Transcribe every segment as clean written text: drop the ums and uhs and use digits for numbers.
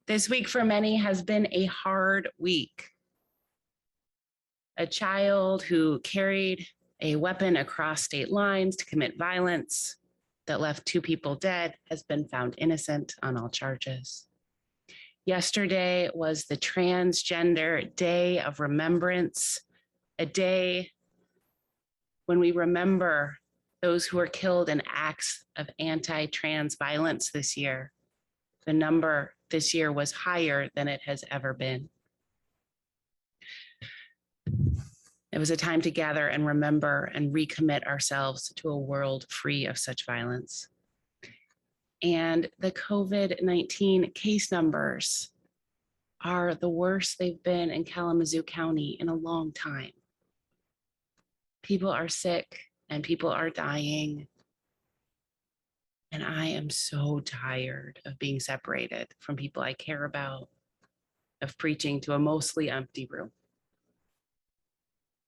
This week for many has been a hard week. A child who carried a weapon across state lines to commit violence that left 2 people dead has been found innocent on all charges. Yesterday was the Transgender Day of Remembrance, a day when we remember those who were killed in acts of anti-trans violence this year. The number this year was higher than it has ever been. It was a time to gather and remember and recommit ourselves to a world free of such violence. And the COVID-19 case numbers are the worst they've been in Kalamazoo County in a long time. People are sick and people are dying. And I am so tired of being separated from people I care about, of preaching to a mostly empty room.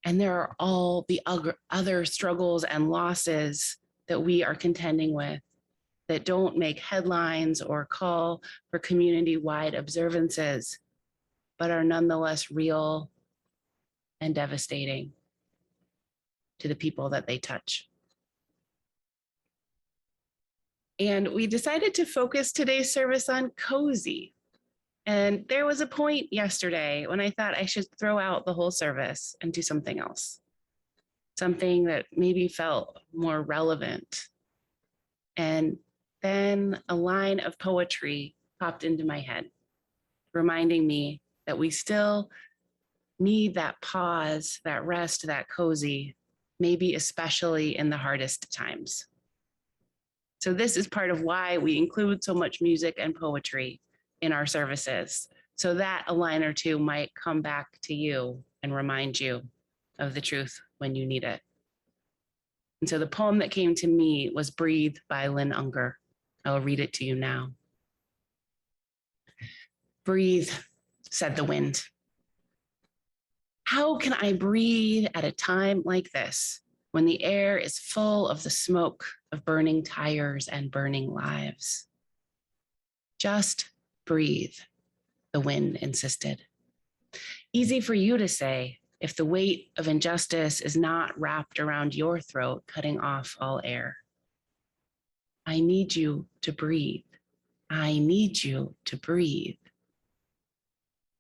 And there are all the other struggles and losses that we are contending with that don't make headlines or call for community-wide observances, but are nonetheless real and devastating to the people that they touch. And we decided to focus today's service on cozy. And there was a point yesterday when I thought I should throw out the whole service and do something else, something that maybe felt more relevant. And then a line of poetry popped into my head, reminding me that we still need that pause, that rest, that cozy, maybe especially in the hardest times. So this is part of why we include so much music and poetry in our services, so that a line or two might come back to you and remind you of the truth when you need it. And so the poem that came to me was Breathe by Lynn Unger. I'll read it to you now. Breathe, said the wind. How can I breathe at a time like this, when the air is full of the smoke of burning tires and burning lives? Just breathe, the wind insisted. Easy for you to say if the weight of injustice is not wrapped around your throat, cutting off all air. I need you to breathe. I need you to breathe.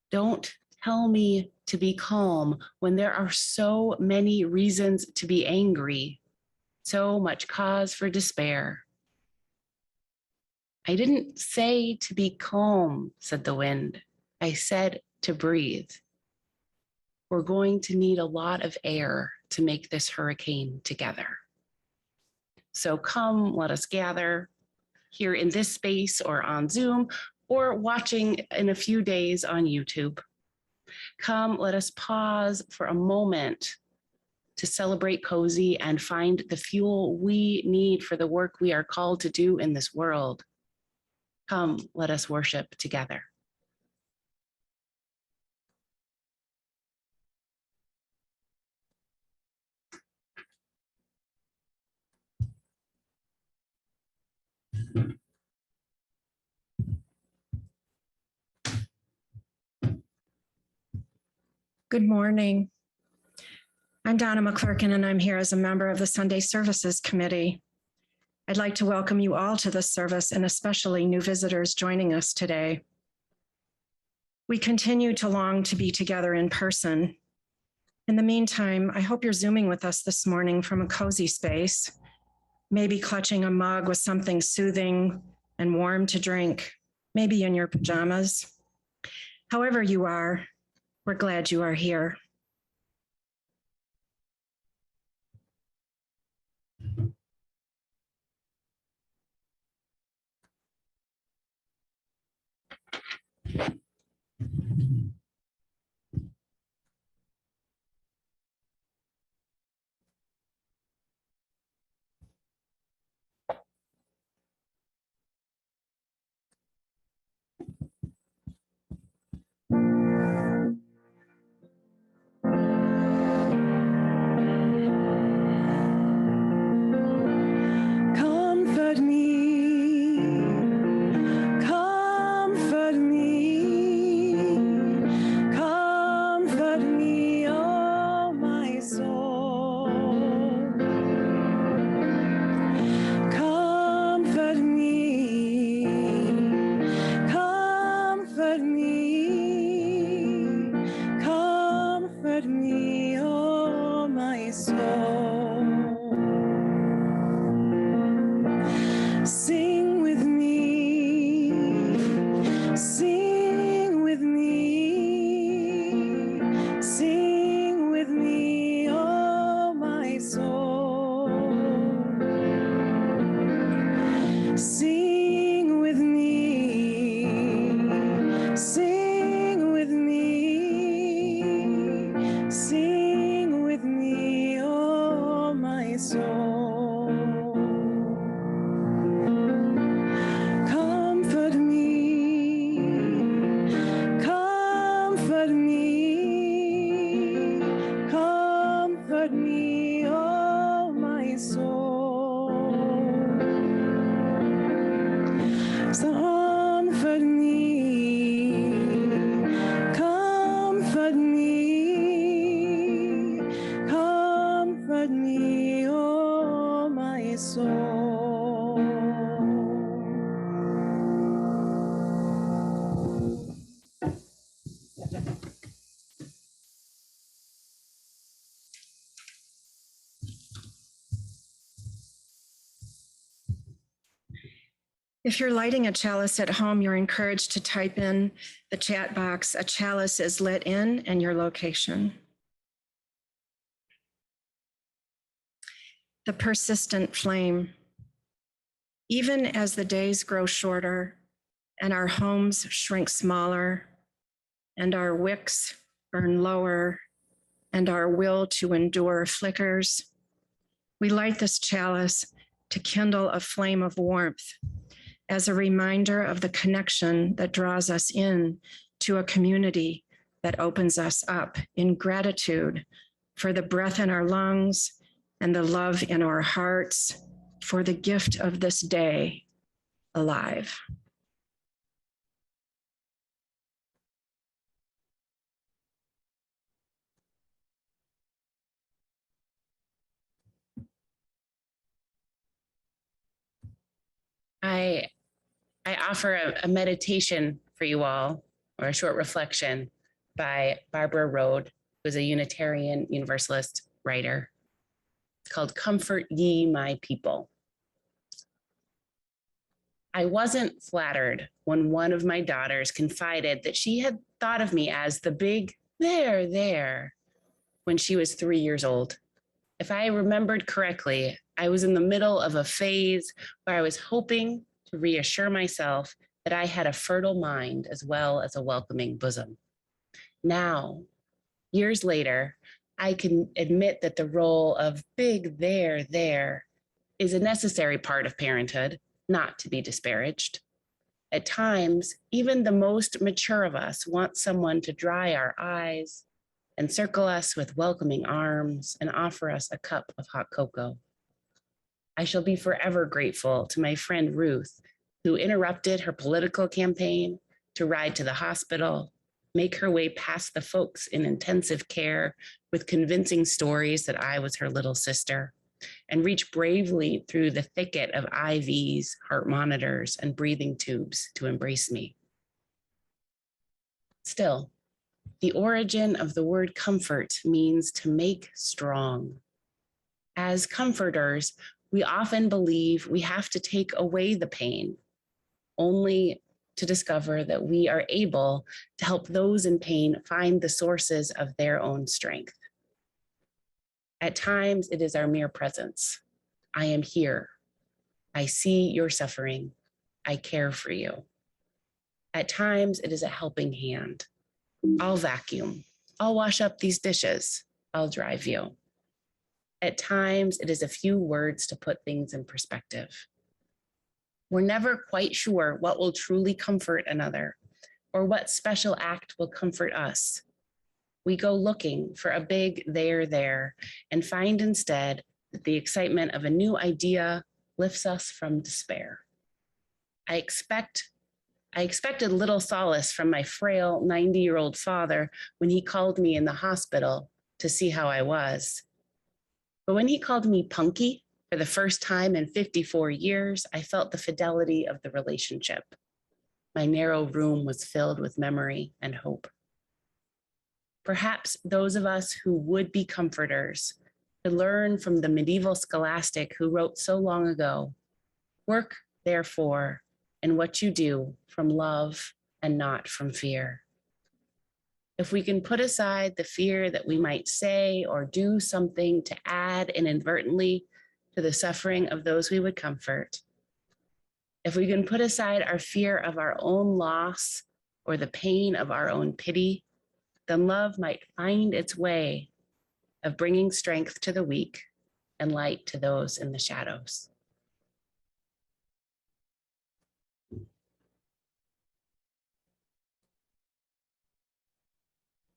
Don't tell me to be calm when there are so many reasons to be angry, so much cause for despair. I didn't say to be calm, said the wind. I said to breathe. We're going to need a lot of air to make this hurricane together. So come, let us gather here in this space or on Zoom or watching in a few days on YouTube. Come, let us pause for a moment to celebrate cozy and find the fuel we need for the work we are called to do in this world. Come, let us worship together. Good morning. I'm Donna McClurkin, and I'm here as a member of the Sunday Services Committee. I'd like to welcome you all to this service, and especially new visitors joining us today. We continue to long to be together in person. In the meantime, I hope you're Zooming with us this morning from a cozy space, maybe clutching a mug with something soothing and warm to drink, maybe in your pajamas. However you are, we're glad you are here. Comfort me, Sing with me, oh my soul. Comfort me, comfort me, comfort me, oh my soul. Comfort me, comfort me, comfort me, oh my soul. If you're lighting a chalice at home, you're encouraged to type in the chat box, "A chalice is lit in," and your location. The persistent flame. Even as the days grow shorter and our homes shrink smaller and our wicks burn lower and our will to endure flickers, we light this chalice to kindle a flame of warmth as a reminder of the connection that draws us in to a community that opens us up in gratitude for the breath in our lungs and the love in our hearts, for the gift of this day alive. I offer a meditation for you all, or a short reflection by Barbara Rhode, who's a Unitarian Universalist writer. It's called "Comfort Ye My People." I wasn't flattered when one of my daughters confided that she had thought of me as the big there when she was 3 years old. If I remembered correctly, I was in the middle of a phase where I was hoping to reassure myself that I had a fertile mind as well as a welcoming bosom. Now, years later, I can admit that the role of big there is a necessary part of parenthood, not to be disparaged. At times, even the most mature of us want someone to dry our eyes, encircle us with welcoming arms, and offer us a cup of hot cocoa. I shall be forever grateful to my friend Ruth, who interrupted her political campaign to ride to the hospital, make her way past the folks in intensive care with convincing stories that I was her little sister, and reach bravely through the thicket of IVs, heart monitors, and breathing tubes to embrace me. Still, the origin of the word comfort means to make strong. As comforters, we often believe we have to take away the pain, only to discover that we are able to help those in pain find the sources of their own strength. At times, it is our mere presence. I am here. I see your suffering. I care for you. At times, it is a helping hand. I'll vacuum. I'll wash up these dishes. I'll drive you. At times, it is a few words to put things in perspective. We're never quite sure what will truly comfort another or what special act will comfort us. We go looking for a big there and find instead that the excitement of a new idea lifts us from despair. I expected little solace from my frail 90-year-old father when he called me in the hospital to see how I was. But when he called me punky for the first time in 54 years, I felt the fidelity of the relationship. My narrow room was filled with memory and hope. Perhaps those of us who would be comforters could learn from the medieval scholastic who wrote so long ago, "Work, therefore, in what you do from love and not from fear." If we can put aside the fear that we might say or do something to add inadvertently to the suffering of those we would comfort, if we can put aside our fear of our own loss or the pain of our own pity, then love might find its way of bringing strength to the weak and light to those in the shadows.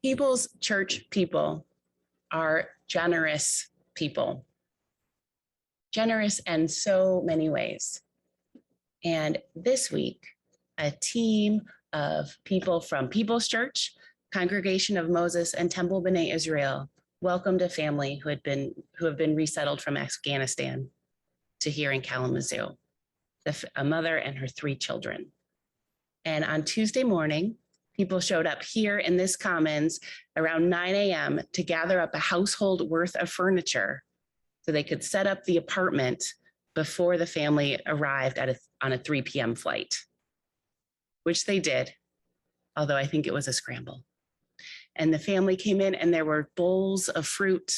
People's church people are generous people, generous in so many ways. And this week, a team of people from People's Church, Congregation of Moses, and Temple B'nai Israel welcomed a family who have been resettled from Afghanistan to here in Kalamazoo, a mother and her 3 children. And on Tuesday morning, people showed up here in this commons around 9 a.m. to gather up a household worth of furniture so they could set up the apartment before the family arrived on a 3 p.m. flight, which they did, although I think it was a scramble. And the family came in and there were bowls of fruit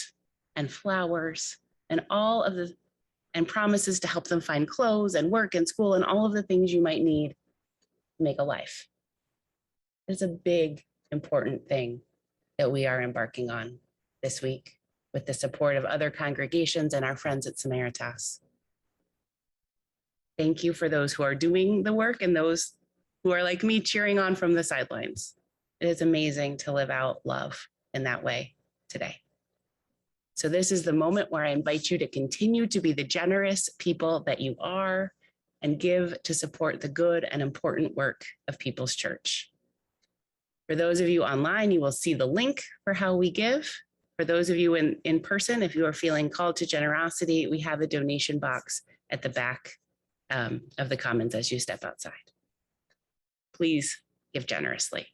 and flowers and and promises to help them find clothes and work and school and all of the things you might need to make a life. It's a big, important thing that we are embarking on this week with the support of other congregations and our friends at Samaritas. Thank you for those who are doing the work and those who are like me cheering on from the sidelines. It is amazing to live out love in that way today. So this is the moment where I invite you to continue to be the generous people that you are and give to support the good and important work of People's Church. For those of you online, you will see the link for how we give. For those of you in person, if you are feeling called to generosity, we have a donation box at the back of the commons as you step outside. Please give generously.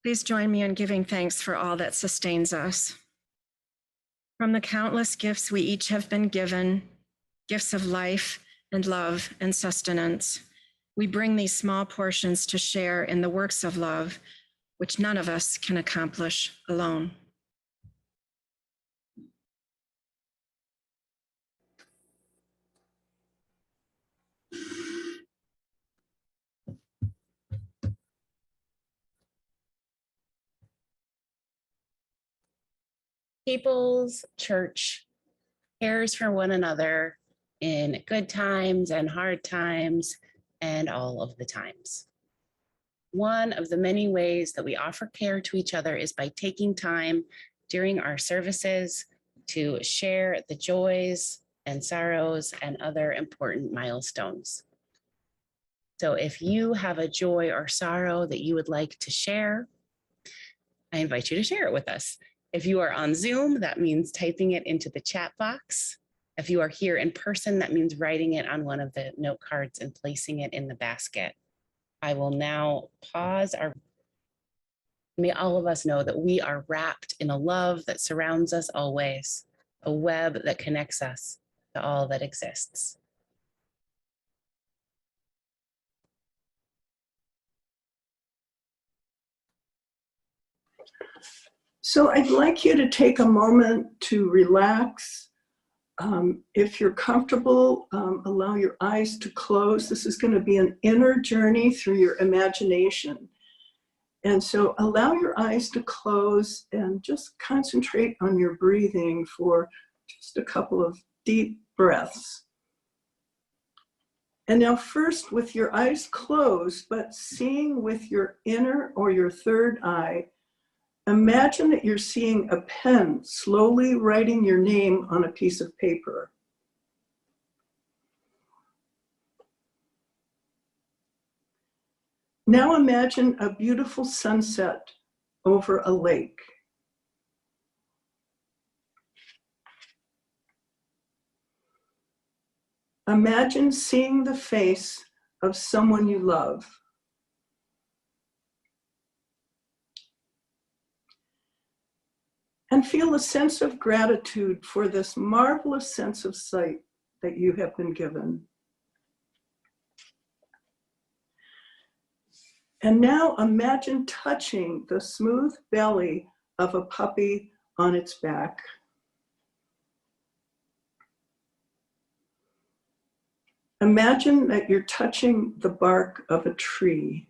Please join me in giving thanks for all that sustains us. From the countless gifts we each have been given, gifts of life and love and sustenance, we bring these small portions to share in the works of love, which none of us can accomplish alone. People's Church cares for one another in good times and hard times and all of the times. One of the many ways that we offer care to each other is by taking time during our services to share the joys and sorrows and other important milestones. So if you have a joy or sorrow that you would like to share, I invite you to share it with us. If you are on Zoom, that means typing it into the chat box. If you are here in person, that means writing it on one of the note cards and placing it in the basket. I will now pause our, may all of us know that we are wrapped in a love that surrounds us always, a web that connects us to all that exists. So I'd like you to take a moment to relax. If you're comfortable, allow your eyes to close. This is going to be an inner journey through your imagination. And so allow your eyes to close and just concentrate on your breathing for just a couple of deep breaths. And now first, with your eyes closed, but seeing with your inner or your third eye, imagine that you're seeing a pen slowly writing your name on a piece of paper. Now imagine a beautiful sunset over a lake. Imagine seeing the face of someone you love. And feel a sense of gratitude for this marvelous sense of sight that you have been given. And now imagine touching the smooth belly of a puppy on its back. Imagine that you're touching the bark of a tree.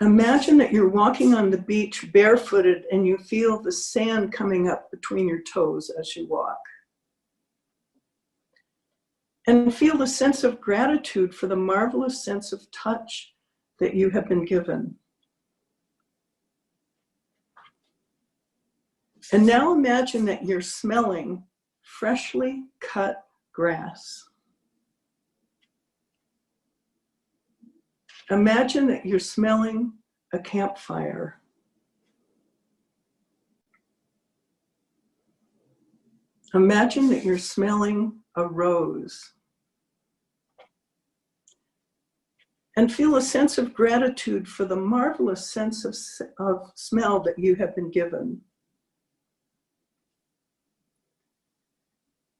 Imagine that you're walking on the beach barefooted and you feel the sand coming up between your toes as you walk. And feel the sense of gratitude for the marvelous sense of touch that you have been given. And now imagine that you're smelling freshly cut grass. Imagine that you're smelling a campfire. Imagine that you're smelling a rose. And feel a sense of gratitude for the marvelous sense of smell that you have been given.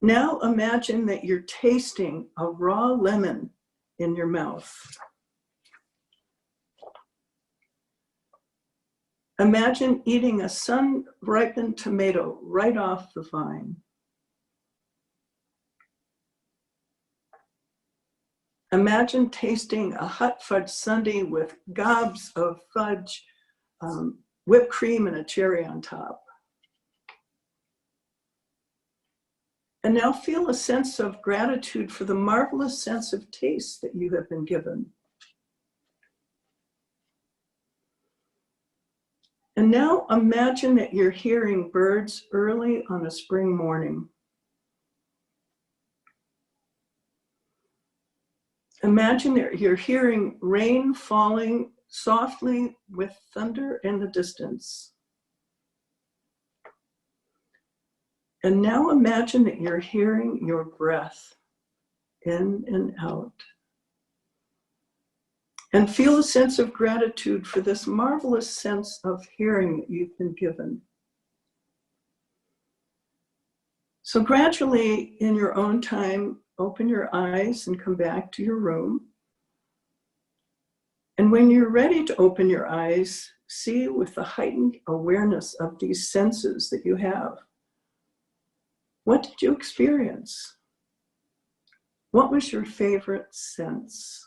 Now imagine that you're tasting a raw lemon in your mouth. Imagine eating a sun-ripened tomato right off the vine. Imagine tasting a hot fudge sundae with gobs of fudge, whipped cream, and a cherry on top. And now feel a sense of gratitude for the marvelous sense of taste that you have been given. And now imagine that you're hearing birds early on a spring morning. Imagine that you're hearing rain falling softly with thunder in the distance. And now imagine that you're hearing your breath in and out. And feel a sense of gratitude for this marvelous sense of hearing that you've been given. So gradually, in your own time, open your eyes and come back to your room. And when you're ready to open your eyes, see with the heightened awareness of these senses that you have. What did you experience? What was your favorite sense?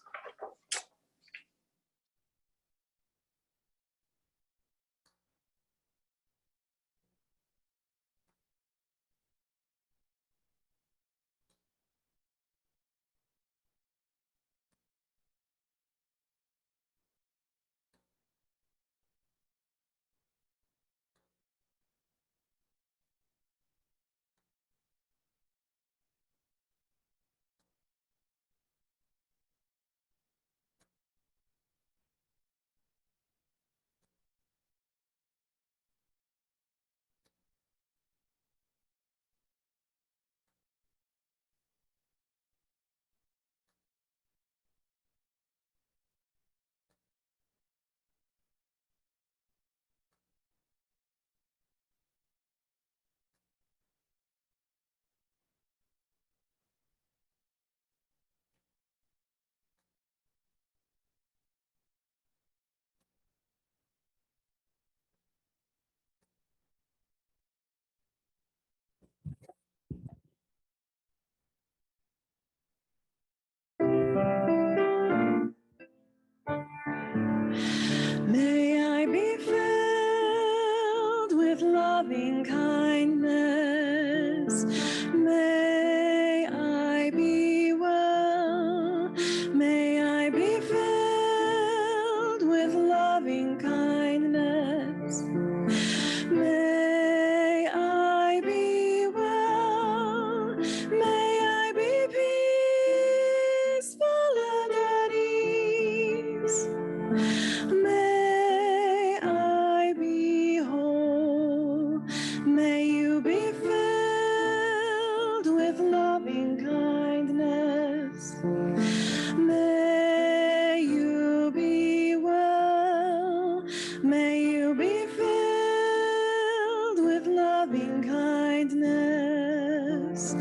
loving kindness. May I be well. May I be filled with loving kindness. May I be well. May I be peaceful and at ease. May I be whole. May you be filled with loving kindness. May you be well. May you be filled with loving kindness.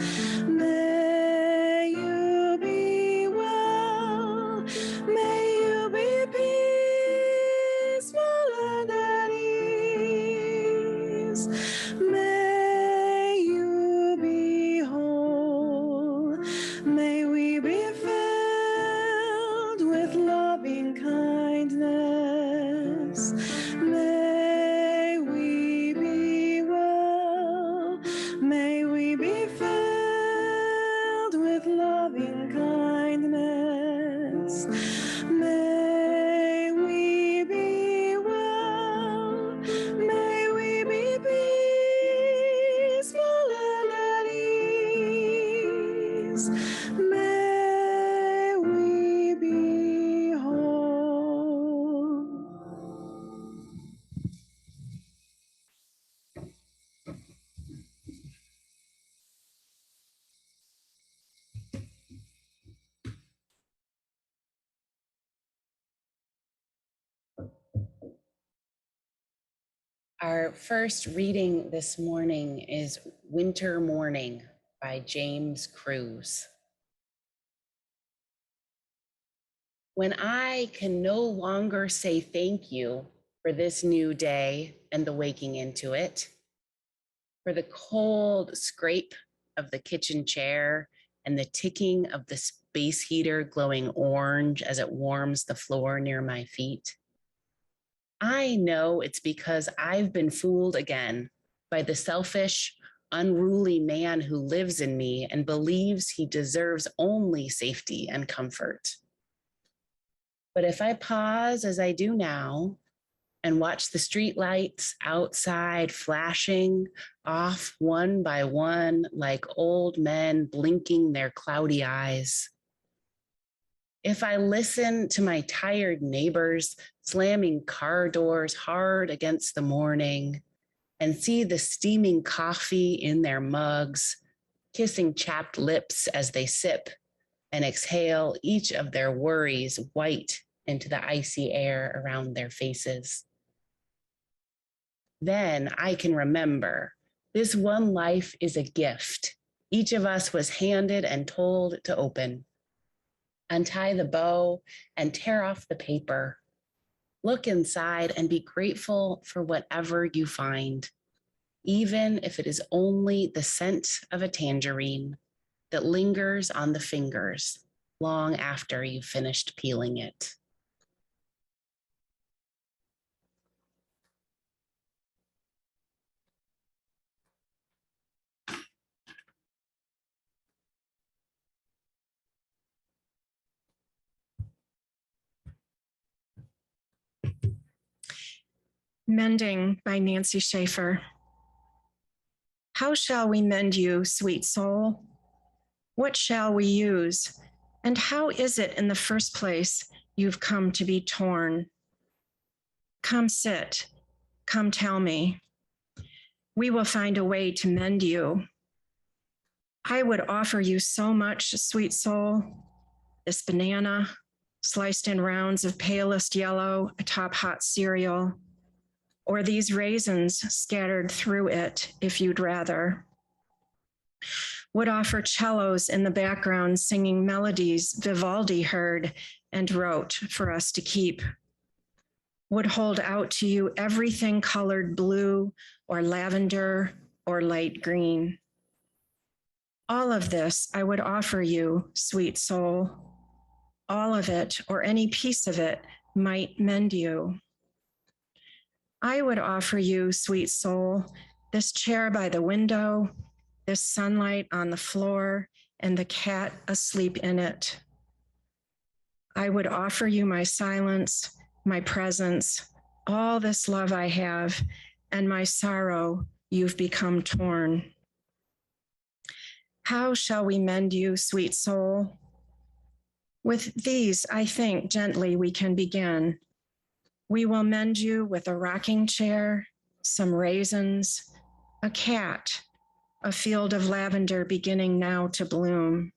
May you be well. May you be peaceful and at ease. May you be whole. May we be filled with loving kindness. May we be well. May we be filled with loving kindness. May we be well. May we be peaceful and at ease. May we be whole. Our first reading this morning is Winter Morning by James Cruz. When I can no longer say thank you for this new day and the waking into it, for the cold scrape of the kitchen chair and the ticking of the space heater glowing orange as it warms the floor near my feet, I know it's because I've been fooled again by the selfish, unruly man who lives in me and believes he deserves only safety and comfort. But if I pause as I do now and watch the streetlights outside flashing off one by one like old men blinking their cloudy eyes, if I listen to my tired neighbors slamming car doors hard against the morning and see the steaming coffee in their mugs, kissing chapped lips as they sip and exhale each of their worries white into the icy air around their faces, then I can remember this one life is a gift each of us was handed and told to open. Untie the bow and tear off the paper. Look inside and be grateful for whatever you find, even if it is only the scent of a tangerine that lingers on the fingers long after you've finished peeling it. Mending by Nancy Schaefer. How shall we mend you, sweet soul? What shall we use? And how is it in the first place you've come to be torn? Come sit, come tell me. We will find a way to mend you. I would offer you so much, sweet soul. This banana, sliced in rounds of palest yellow atop hot cereal, or these raisins scattered through it, if you'd rather. Would offer cellos in the background singing melodies Vivaldi heard and wrote for us to keep. Would hold out to you everything colored blue or lavender or light green. All of this I would offer you, sweet soul. All of it or any piece of it might mend you. I would offer you, sweet soul, this chair by the window, this sunlight on the floor, and the cat asleep in it. I would offer you my silence, my presence, all this love I have, and my sorrow, you've become torn. How shall we mend you, sweet soul? With these, I think, gently we can begin. We will mend you with a rocking chair, some raisins, a cat, a field of lavender beginning now to bloom.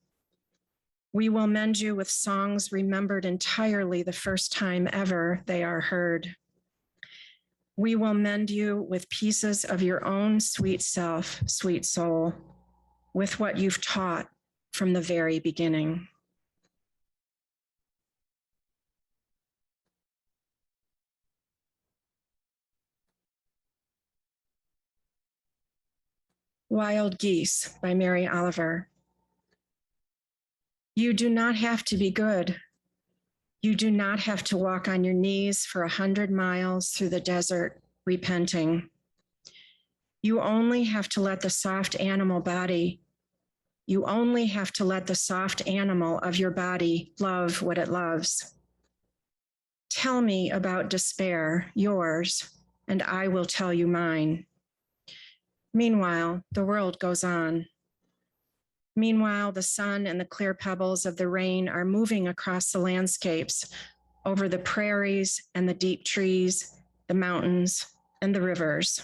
We will mend you with songs remembered entirely the first time ever they are heard. We will mend you with pieces of your own sweet self, sweet soul, with what you've taught from the very beginning. Wild Geese by Mary Oliver. You do not have to be good. You do not have to walk on your knees for 100 miles through the desert, repenting. You only have to let the soft animal of your body love what it loves. Tell me about despair, yours, and I will tell you mine. Meanwhile, the world goes on. Meanwhile, the sun and the clear pebbles of the rain are moving across the landscapes, over the prairies and the deep trees, the mountains and the rivers.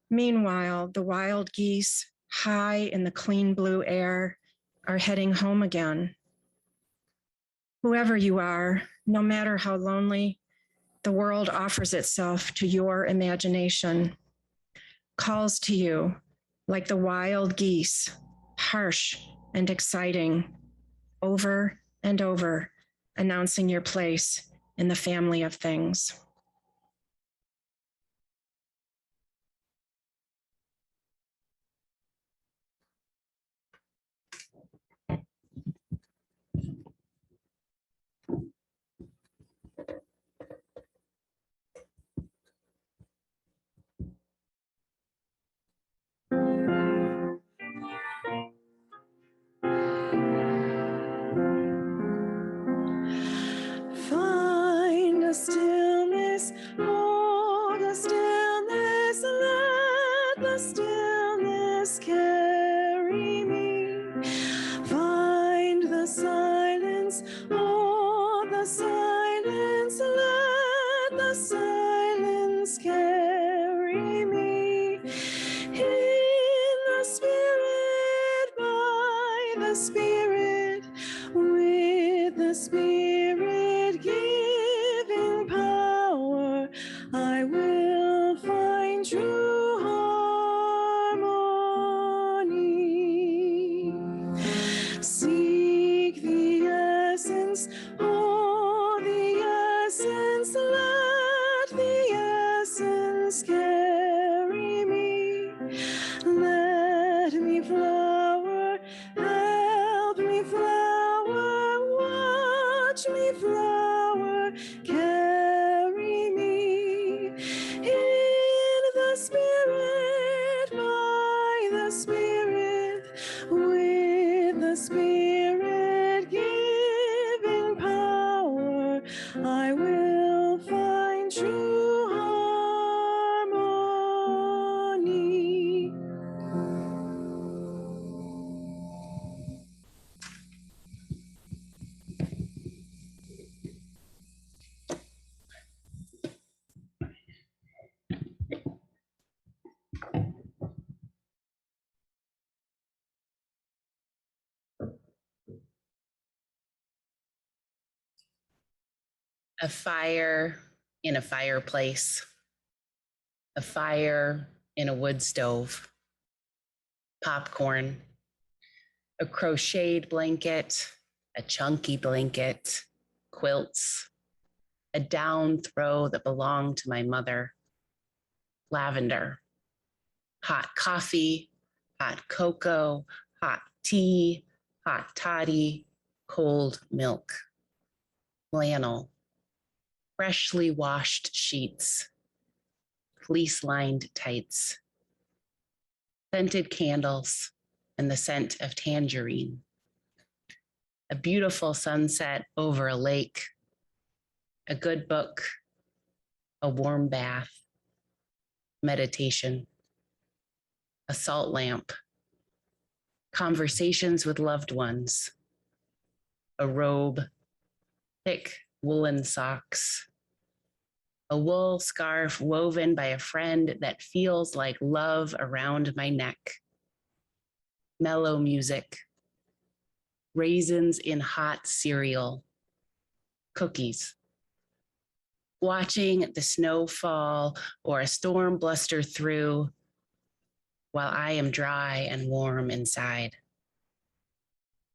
Meanwhile, the wild geese, high in the clean blue air, are heading home again. Whoever you are, no matter how lonely, the world offers itself to your imagination, calls to you like the wild geese, harsh and exciting, over and over, announcing your place in the family of things. Find a stillness, hold a stillness, let the stillness carry me. Find the silence, hold the silence, let the silence carry me. In the Spirit, by the Spirit, with the Spirit giving power, I will find true harmony. Seek the essence, oh, the essence, let the essence carry me. Let me flower, help me flower, watch me flower, carry me. In the Spirit, by the Spirit, with the Spirit giving power, I will find true harmony. A fire in a fireplace, a fire in a wood stove, popcorn, a crocheted blanket, a chunky blanket, quilts, a down throw that belonged to my mother, lavender, hot coffee, hot cocoa, hot tea, hot toddy, cold milk, flannel, freshly washed sheets, fleece-lined tights, scented candles, and the scent of tangerine. A beautiful sunset over a lake, a good book, a warm bath, meditation, a salt lamp, conversations with loved ones, a robe, thick woolen socks, a wool scarf woven by a friend that feels like love around my neck, mellow music, raisins in hot cereal, cookies, watching the snow fall or a storm bluster through while I am dry and warm inside,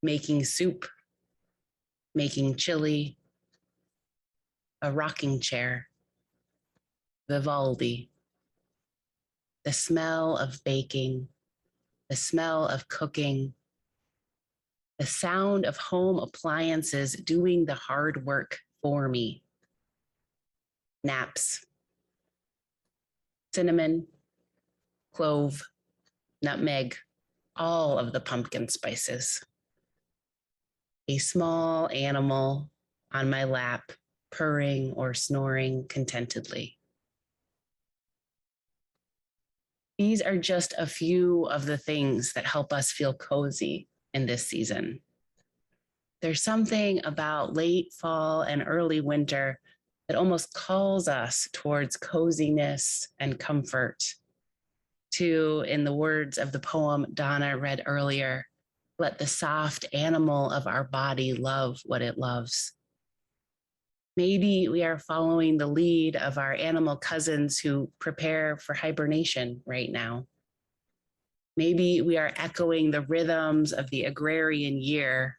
making soup, making chili, a rocking chair, Vivaldi, the smell of baking, the smell of cooking, the sound of home appliances doing the hard work for me. Naps, cinnamon, clove, nutmeg, all of the pumpkin spices. A small animal on my lap, purring or snoring contentedly. These are just a few of the things that help us feel cozy in this season. There's something about late fall and early winter that almost calls us towards coziness and comfort. To, in the words of the poem Donna read earlier, let the soft animal of our body love what it loves. Maybe we are following the lead of our animal cousins who prepare for hibernation right now. Maybe we are echoing the rhythms of the agrarian year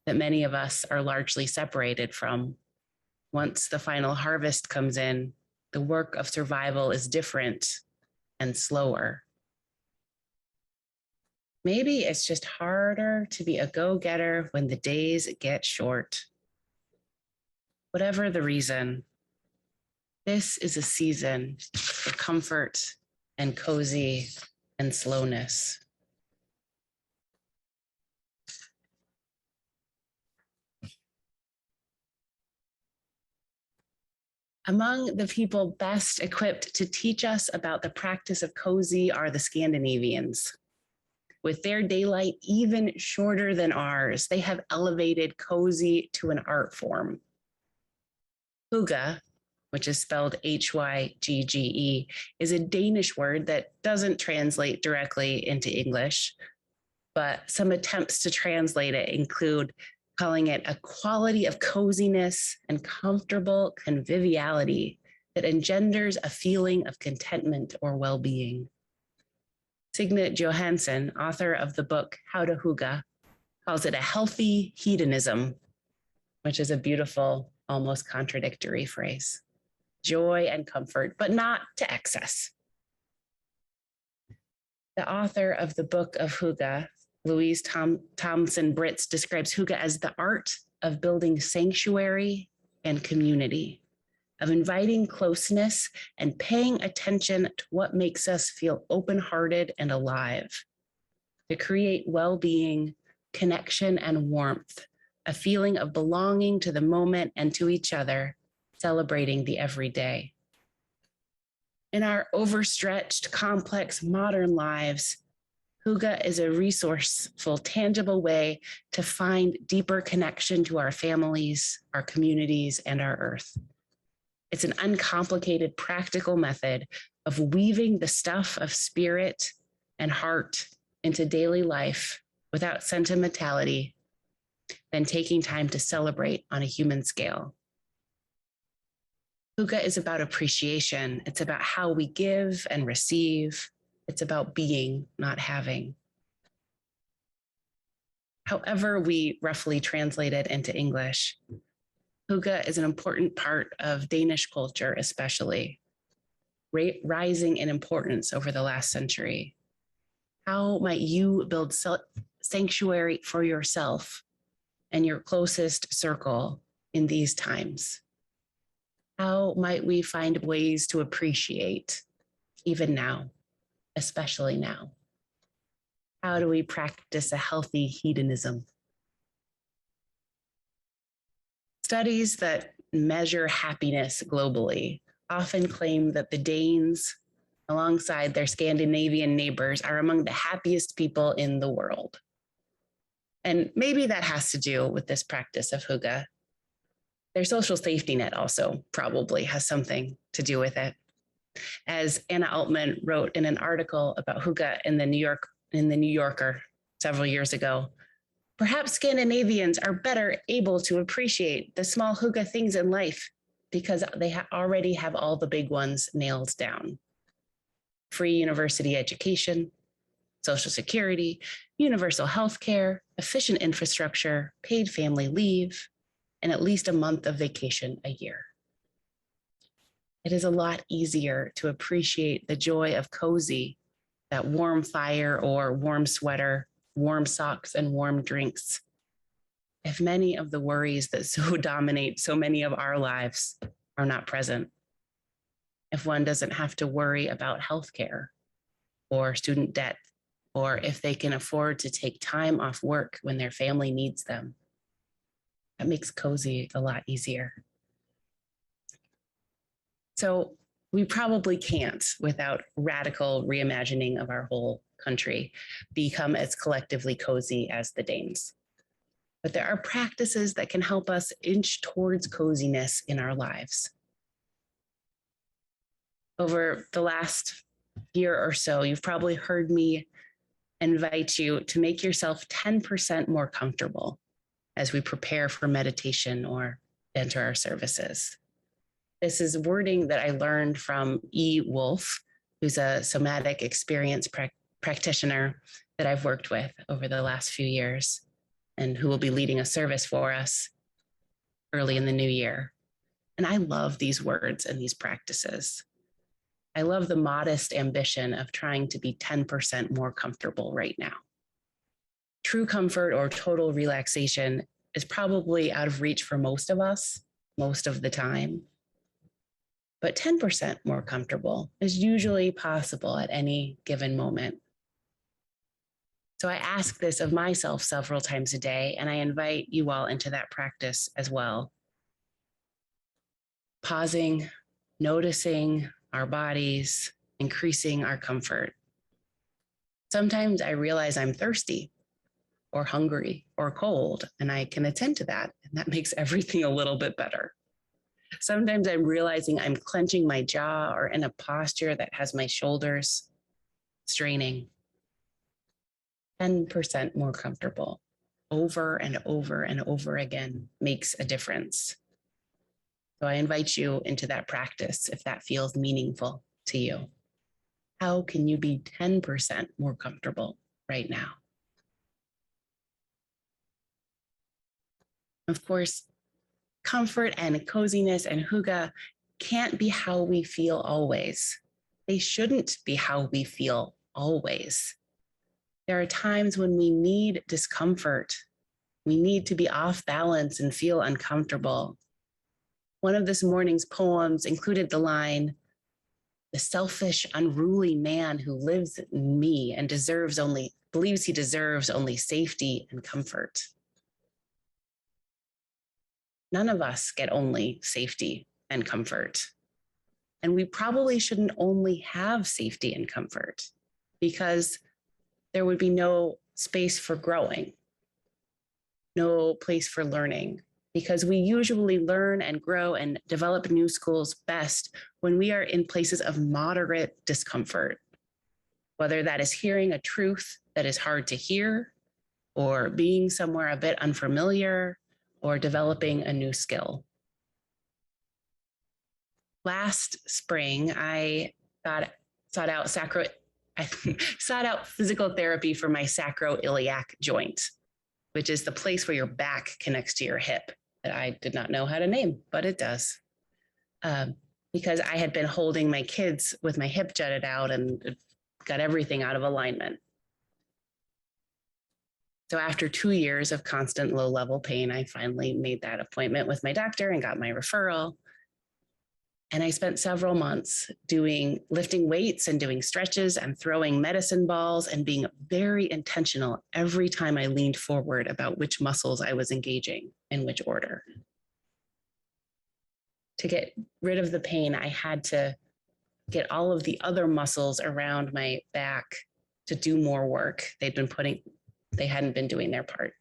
that many of us are largely separated from. Once the final harvest comes in, the work of survival is different and slower. Maybe it's just harder to be a go-getter when the days get short. Whatever the reason, this is a season for comfort and cozy and slowness. Among the people best equipped to teach us about the practice of cozy are the Scandinavians. With their daylight even shorter than ours, they have elevated cozy to an art form. Hygge, which is spelled H-Y-G-G-E, is a Danish word that doesn't translate directly into English, but some attempts to translate it include calling it a quality of coziness and comfortable conviviality that engenders a feeling of contentment or well-being. Signe Johansson, author of the book How to Hygge, calls it a healthy hedonism, which is a beautiful, almost contradictory phrase. Joy and comfort, but not to excess. The author of the book of Hygge, Louise Thomson Britz, describes Hygge as the art of building sanctuary and community, of inviting closeness and paying attention to what makes us feel open-hearted and alive, to create well-being, connection, and warmth, a feeling of belonging to the moment and to each other, celebrating the everyday. In our overstretched, complex, modern lives, Hygge is a resourceful, tangible way to find deeper connection to our families, our communities, and our earth. It's an uncomplicated, practical method of weaving the stuff of spirit and heart into daily life without sentimentality, then taking time to celebrate on a human scale. Hygge is about appreciation. It's about how we give and receive. It's about being, not having. However we roughly translate it into English, Hygge is an important part of Danish culture, especially, rising in importance over the last century. How might you build sanctuary for yourself and your closest circle in these times? How might we find ways to appreciate even now, especially now? How do we practice a healthy hedonism? Studies that measure happiness globally often claim that the Danes, alongside their Scandinavian neighbors, are among the happiest people in the world. And maybe that has to do with this practice of hygge. Their social safety net also probably has something to do with it. As Anna Altman wrote in an article about hygge in the New Yorker several years ago, perhaps Scandinavians are better able to appreciate the small hygge things in life because they already have all the big ones nailed down. Free university education, Social Security, universal health care, efficient infrastructure, paid family leave, and at least a month of vacation a year. It is a lot easier to appreciate the joy of cozy, that warm fire or warm sweater, warm socks, and warm drinks, if many of the worries that so dominate so many of our lives are not present. If one doesn't have to worry about healthcare or student debt, or if they can afford to take time off work when their family needs them, that makes cozy a lot easier. So we probably can't, without radical reimagining of our whole country, become as collectively cozy as the Danes. But there are practices that can help us inch towards coziness in our lives. Over the last year or so, you've probably heard me invite you to make yourself 10% more comfortable as we prepare for meditation or enter our services. This is wording that I learned from E. Wolf, who's a somatic experience practitioner that I've worked with over the last few years and who will be leading a service for us early in the new year. And I love these words and these practices. I love the modest ambition of trying to be 10% more comfortable right now. True comfort or total relaxation is probably out of reach for most of us, most of the time. But 10% more comfortable is usually possible at any given moment. So I ask this of myself several times a day, and I invite you all into that practice as well. Pausing, noticing our bodies, increasing our comfort. Sometimes I realize I'm thirsty or hungry or cold, and I can attend to that, and that makes everything a little bit better. Sometimes I'm realizing I'm clenching my jaw or in a posture that has my shoulders straining. 10% more comfortable over and over and over again makes a difference. So I invite you into that practice if that feels meaningful to you. How can you be 10% more comfortable right now? Of course, comfort and coziness and hygge can't be how we feel always. They shouldn't be how we feel always. There are times when we need discomfort. We need to be off balance and feel uncomfortable. One of this morning's poems included the line, "The selfish, unruly man who lives in me and believes he deserves only safety and comfort." None of us get only safety and comfort. And we probably shouldn't only have safety and comfort because there would be no space for growing, no place for learning, because we usually learn and grow and develop new skills best when we are in places of moderate discomfort, whether that is hearing a truth that is hard to hear, or being somewhere a bit unfamiliar, or developing a new skill. Last spring, I sought out physical therapy for my sacroiliac joint, which is the place where your back connects to your hip that I did not know how to name, but it does. Because I had been holding my kids with my hip jutted out and got everything out of alignment. So after 2 years of constant low-level pain, I finally made that appointment with my doctor and got my referral. And I spent several months lifting weights and doing stretches and throwing medicine balls and being very intentional every time I leaned forward about which muscles I was engaging in which order. To get rid of the pain, I had to get all of the other muscles around my back to do more work. They hadn't been doing their part.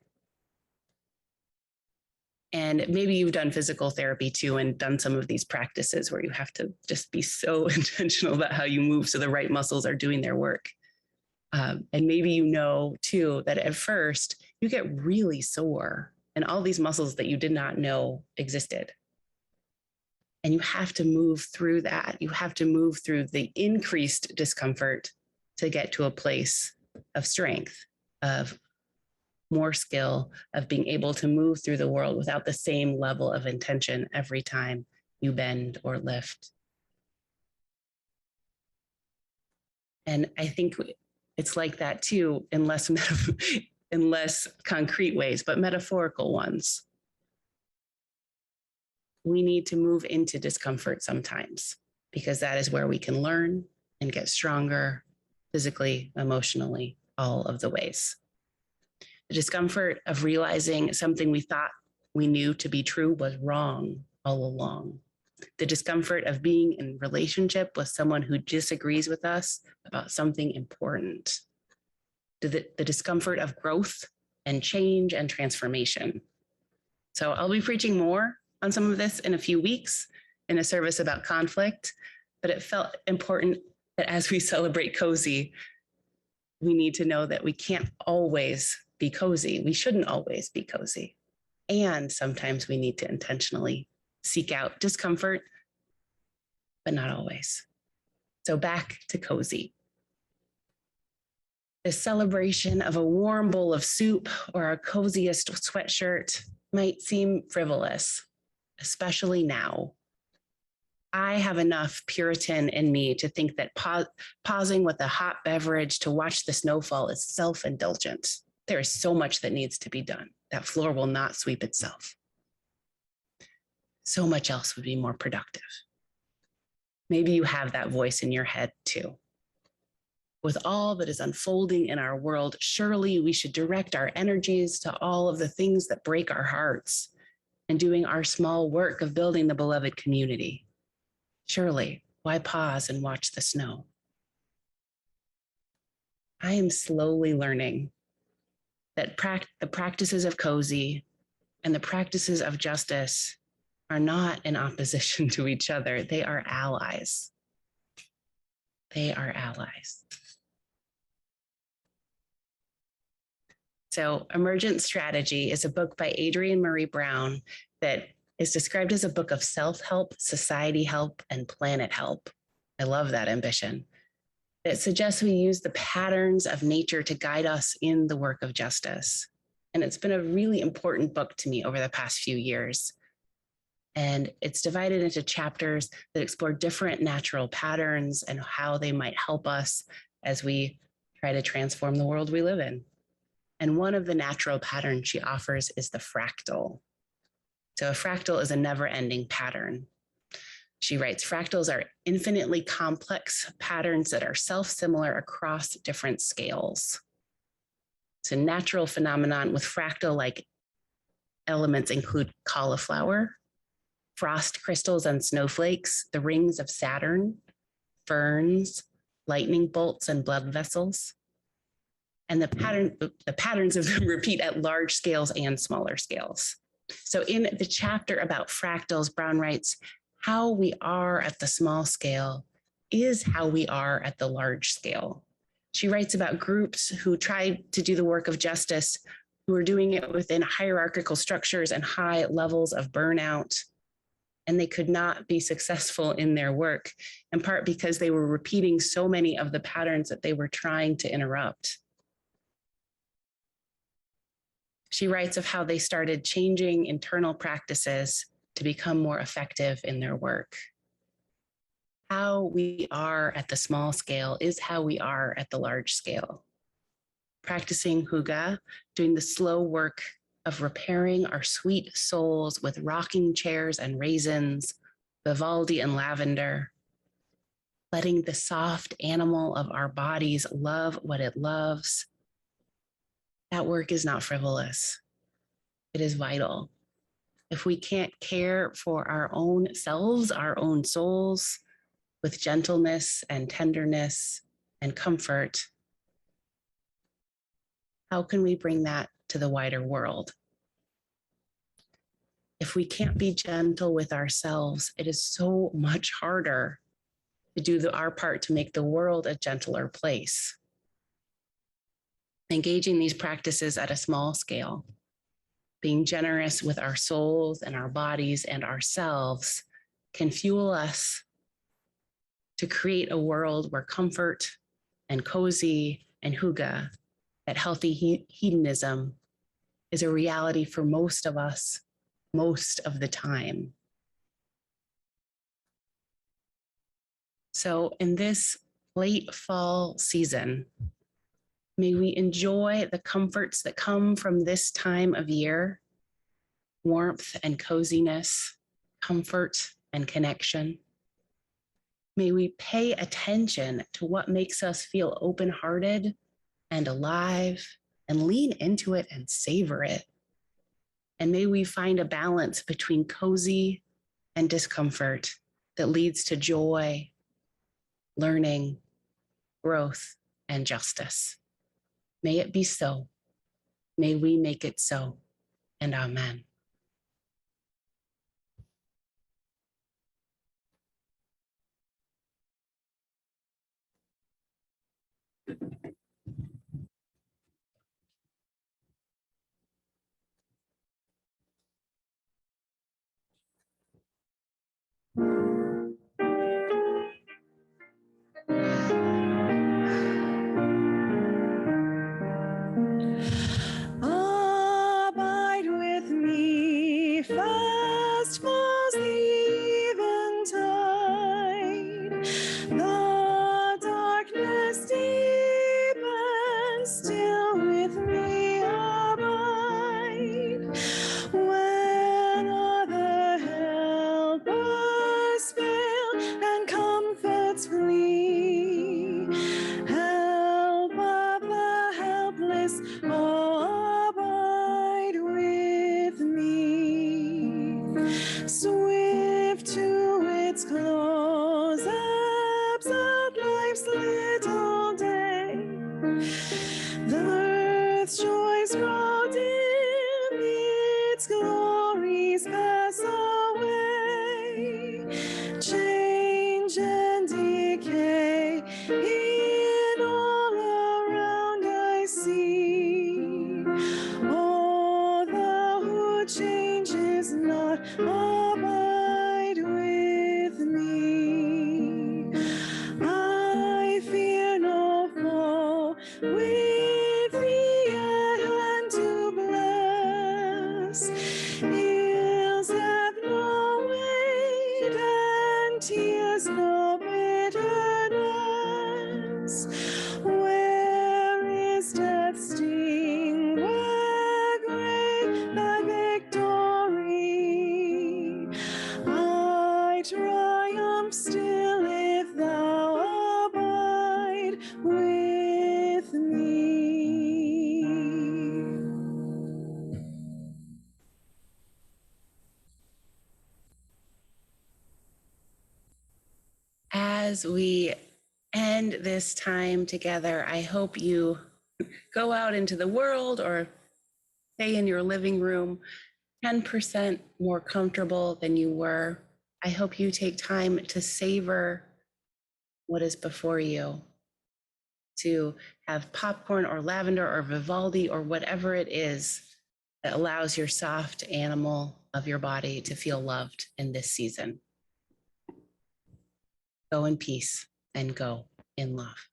And maybe you've done physical therapy too and done some of these practices where you have to just be so intentional about how you move so the right muscles are doing their work. And maybe you know too that at first you get really sore and all these muscles that you did not know existed. And you have to move through that. You have to move through the increased discomfort to get to a place of strength, of more skill, of being able to move through the world without the same level of intention every time you bend or lift. And I think it's like that too, in less concrete ways, but metaphorical ones. We need to move into discomfort sometimes because that is where we can learn and get stronger physically, emotionally, all of the ways. The discomfort of realizing something we thought we knew to be true was wrong all along. The discomfort of being in relationship with someone who disagrees with us about something important. The discomfort of growth and change and transformation. So I'll be preaching more on some of this in a few weeks in a service about conflict, but it felt important that as we celebrate cozy, we need to know that we can't always be cozy. We shouldn't always be cozy. And sometimes we need to intentionally seek out discomfort, but not always. So back to cozy. The celebration of a warm bowl of soup or our coziest sweatshirt might seem frivolous, especially now. I have enough Puritan in me to think that pausing with a hot beverage to watch the snowfall is self-indulgent. There is so much that needs to be done. That floor will not sweep itself. So much else would be more productive. Maybe you have that voice in your head too. With all that is unfolding in our world, surely we should direct our energies to all of the things that break our hearts and doing our small work of building the beloved community. Surely, why pause and watch the snow? I am slowly learning that the practices of cozy and the practices of justice are not in opposition to each other. They are allies. They are allies. So Emergent Strategy is a book by Adrienne Marie Brown that is described as a book of self-help, society help, and planet help. I love that ambition. It suggests we use the patterns of nature to guide us in the work of justice. And it's been a really important book to me over the past few years. And it's divided into chapters that explore different natural patterns and how they might help us as we try to transform the world we live in. And one of the natural patterns she offers is the fractal. So a fractal is a never-ending pattern. She writes, fractals are infinitely complex patterns that are self-similar across different scales. It's a natural phenomenon with fractal-like elements include cauliflower, frost crystals and snowflakes, the rings of Saturn, ferns, lightning bolts and blood vessels. And the patterns of them repeat at large scales and smaller scales. So in the chapter about fractals, Brown writes, how we are at the small scale is how we are at the large scale. She writes about groups who tried to do the work of justice, who are doing it within hierarchical structures and high levels of burnout, and they could not be successful in their work, in part because they were repeating so many of the patterns that they were trying to interrupt. She writes of how they started changing internal practices to become more effective in their work. How we are at the small scale is how we are at the large scale. Practicing hygge, doing the slow work of repairing our sweet souls with rocking chairs and raisins, Vivaldi and lavender, letting the soft animal of our bodies love what it loves. That work is not frivolous. It is vital. If we can't care for our own selves, our own souls, with gentleness and tenderness and comfort, how can we bring that to the wider world? If we can't be gentle with ourselves, it is so much harder to do our part to make the world a gentler place. Engaging these practices at a small scale, being generous with our souls and our bodies and ourselves, can fuel us to create a world where comfort and cozy and hygge, that healthy hedonism, is a reality for most of us, most of the time. So in this late fall season, may we enjoy the comforts that come from this time of year, warmth and coziness, comfort and connection. May we pay attention to what makes us feel open-hearted and alive, and lean into it and savor it. And may we find a balance between cozy and discomfort that leads to joy, learning, growth, and justice. May it be so. May we make it so. And amen. Abide with me, fast falls the eventide. The darkness deepens, still with me abide. When other helpers fail and comforts flee, help of the helpless, abide with me. Swift to its close, ebbs out life's little day. The earth's joys grow dim, its glories pass away. Change and decay in all around I see. Oh, thou who changes not, abide with me. I fear no foe, with thee at hand to bless. Ills have no weight, and tears no bitterness. Where is death's sting? Where great thy victory? I triumph still if thou abide with me. As we end this time together, I hope you go out into the world or stay in your living room 10% more comfortable than you were. I hope you take time to savor what is before you, to have popcorn or lavender or Vivaldi or whatever it is that allows your soft animal of your body to feel loved in this season. Go in peace and go in love.